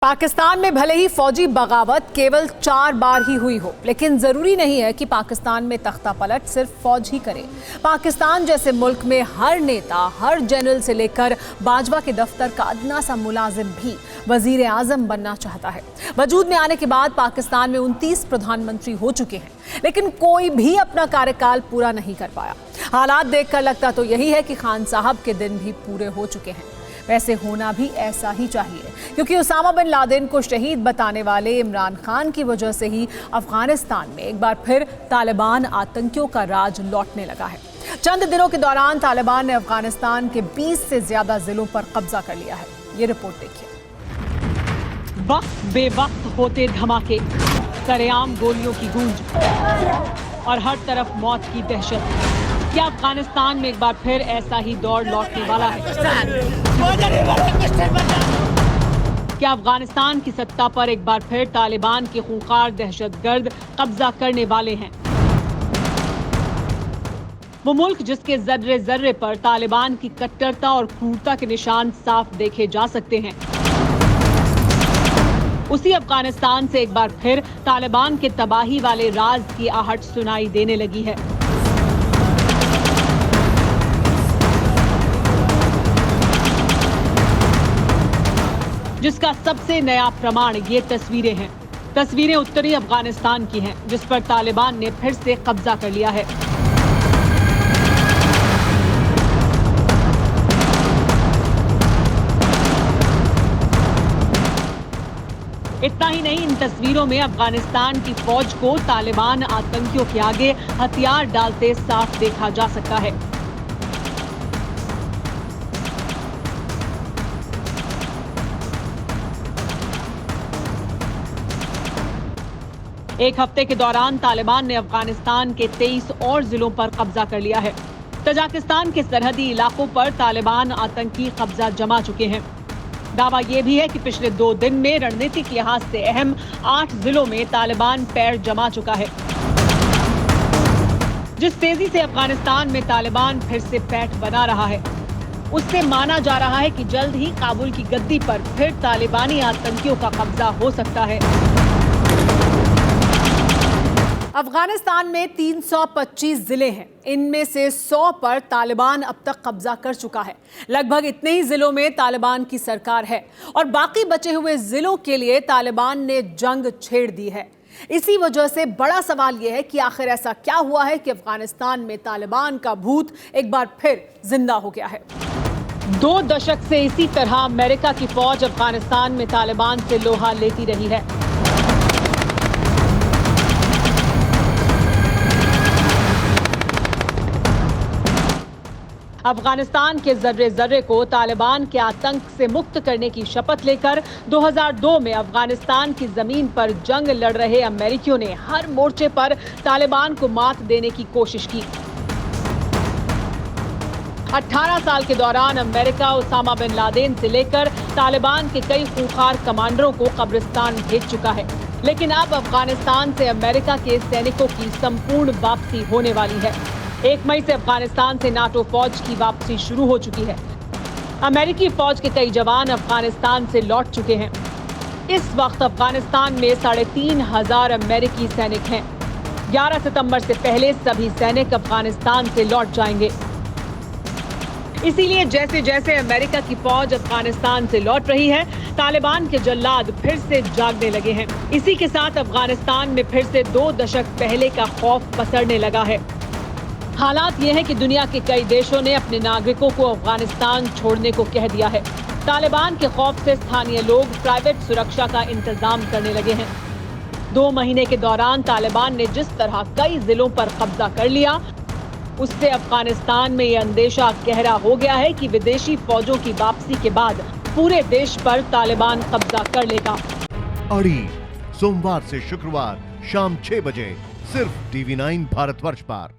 पाकिस्तान में भले ही फौजी बगावत केवल 4 बार ही हुई हो, लेकिन जरूरी नहीं है कि पाकिस्तान में तख्ता पलट सिर्फ फौज ही करे। पाकिस्तान जैसे मुल्क में हर नेता, हर जनरल से लेकर बाजवा के दफ्तर का अदना सा मुलाजिम भी वजीर आजम बनना चाहता है। वजूद में आने के बाद पाकिस्तान में 29 प्रधानमंत्री हो चुके हैं, लेकिन कोई भी अपना कार्यकाल पूरा नहीं कर पाया। हालात देखकर लगता तो यही है कि खान साहब के दिन भी पूरे हो चुके हैं। वैसे होना भी ऐसा ही चाहिए, क्योंकि उसामा बिन लादेन को शहीद बताने वाले इमरान खान की वजह से ही अफगानिस्तान में एक बार फिर तालिबान आतंकियों का राज लौटने लगा है। चंद दिनों के दौरान तालिबान ने अफगानिस्तान के 20 से ज्यादा जिलों पर कब्जा कर लिया है। ये रिपोर्ट देखिए। वक्त बेवक्त होते धमाके, सरेआम गोलियों की गूंज और हर तरफ मौत की दहशत। क्या अफगानिस्तान में एक बार फिर ऐसा ही दौर लौटने वाला है? क्या अफगानिस्तान की सत्ता पर एक बार फिर तालिबान के खूंखार दहशतगर्द कब्जा करने वाले हैं? वो मुल्क जिसके जर्रे जर्रे पर तालिबान की कट्टरता और क्रूरता के निशान साफ देखे जा सकते हैं, उसी अफगानिस्तान से एक बार फिर तालिबान के तबाही वाले राज की आहट सुनाई देने लगी है। जिसका सबसे नया प्रमाण ये तस्वीरें हैं। तस्वीरें उत्तरी अफगानिस्तान की हैं, जिस पर तालिबान ने फिर से कब्जा कर लिया है। इतना ही नहीं, इन तस्वीरों में अफगानिस्तान की फौज को तालिबान आतंकियों के आगे हथियार डालते साफ देखा जा सकता है। एक हफ्ते के दौरान तालिबान ने अफगानिस्तान के 23 और जिलों पर कब्जा कर लिया है। तजाकिस्तान के सरहदी इलाकों पर तालिबान आतंकी कब्जा जमा चुके हैं। दावा यह भी है कि पिछले 2 दिन में रणनीतिक लिहाज से अहम 8 जिलों में तालिबान पैर जमा चुका है। जिस तेजी से अफगानिस्तान में तालिबान फिर से पैठ बना रहा है, उससे माना जा रहा है कि जल्द ही काबुल की गद्दी पर फिर तालिबानी आतंकियों का कब्जा हो सकता है। अफगानिस्तान में 325 जिले हैं। इनमें से 100 पर तालिबान अब तक कब्जा कर चुका है। लगभग इतने ही जिलों में तालिबान की सरकार है और बाकी बचे हुए जिलों के लिए तालिबान ने जंग छेड़ दी है। इसी वजह से बड़ा सवाल यह है कि आखिर ऐसा क्या हुआ है कि अफगानिस्तान में तालिबान का भूत एक बार फिर जिंदा हो गया है। 2 दशक से इसी तरह अमेरिका की फौज अफगानिस्तान में तालिबान से लोहा लेती रही है। अफगानिस्तान के जर्रे जर्रे को तालिबान के आतंक से मुक्त करने की शपथ लेकर 2002 में अफगानिस्तान की जमीन पर जंग लड़ रहे अमेरिकियों ने हर मोर्चे पर तालिबान को मात देने की कोशिश की। 18 साल के दौरान अमेरिका उसामा बिन लादेन से लेकर तालिबान के कई खूंखार कमांडरों को कब्रिस्तान भेज चुका है। लेकिन अब अफगानिस्तान से अमेरिका के सैनिकों की संपूर्ण वापसी होने वाली है। 1 मई से अफगानिस्तान से नाटो फौज की वापसी शुरू हो चुकी है। अमेरिकी फौज के कई जवान अफगानिस्तान से लौट चुके हैं। इस वक्त अफगानिस्तान में 3,500 अमेरिकी सैनिक हैं। 11 सितंबर से पहले सभी सैनिक अफगानिस्तान से लौट जाएंगे। इसीलिए जैसे जैसे अमेरिका की फौज अफगानिस्तान से लौट रही है, तालिबान के जल्लाद फिर से जागने लगे हैं। इसी के साथ अफगानिस्तान में फिर से 2 दशक पहले का खौफ पसरने लगा है। हालात ये है कि दुनिया के कई देशों ने अपने नागरिकों को अफगानिस्तान छोड़ने को कह दिया है। तालिबान के खौफ से स्थानीय लोग प्राइवेट सुरक्षा का इंतजाम करने लगे हैं। 2 महीने के दौरान तालिबान ने जिस तरह कई जिलों पर कब्जा कर लिया, उससे अफगानिस्तान में ये अंदेशा गहरा हो गया है कि विदेशी फौजों की वापसी के बाद पूरे देश पर तालिबान कब्जा कर लेगा। अड़ी सोमवार से शुक्रवार शाम 6 बजे सिर्फ TV9 भारतवर्ष पर।